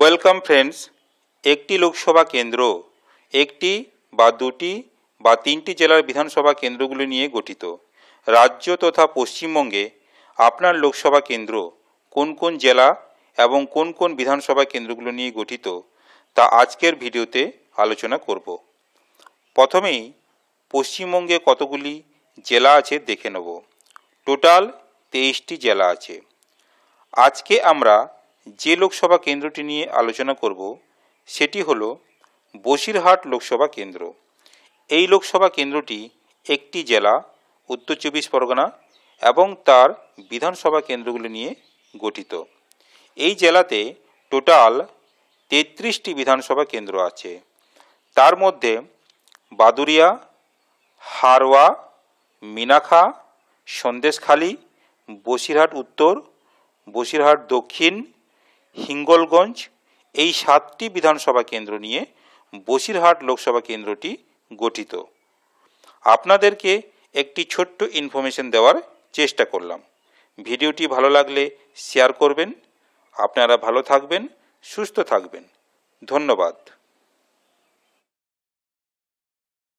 Welcome friends. একটি লোকসভা কেন্দ্র একটি বা দুটি বা তিনটি জেলার বিধানসভা কেন্দ্রগুলি নিয়ে গঠিত। রাজ্য তথা পশ্চিমবঙ্গে আপনার লোকসভা কেন্দ্র কোন কোন জেলা এবং কোন কোন বিধানসভা কেন্দ্রগুলো নিয়ে গঠিত তা আজকের ভিডিওতে আলোচনা করব। প্রথমেই পশ্চিমবঙ্গে কতগুলি জেলা আছে দেখে নেব। টোটাল 23টি জেলা আছে। আজকে আমরা যে লোকসভা কেন্দ্রটি নিয়ে আলোচনা করব সেটি হলো বসিরহাট লোকসভা কেন্দ্র। এই লোকসভা কেন্দ্রটি একটি জেলা, উত্তর চব্বিশ পরগনা, এবং তার বিধানসভা কেন্দ্রগুলি নিয়ে গঠিত। এই জেলাতে টোটাল 33টি বিধানসভা কেন্দ্র আছে। তার মধ্যে বাদুড়িয়া, হারোয়া, মিনাখা, সন্দেশখালী, বসিরহাট উত্তর, বসিরহাট দক্ষিণ, হিঙ্গলগঞ্জ, এই 7টি বিধানসভা কেন্দ্র নিয়ে বসিরহাট লোকসভা কেন্দ্রটি গঠিত। আপনাদেরকে একটি ছোট্ট ইনফরমেশন দেওয়ার চেষ্টা করলাম। ভিডিওটি ভালো লাগলে শেয়ার করবেন। আপনারা ভালো থাকবেন, সুস্থ থাকবেন। ধন্যবাদ।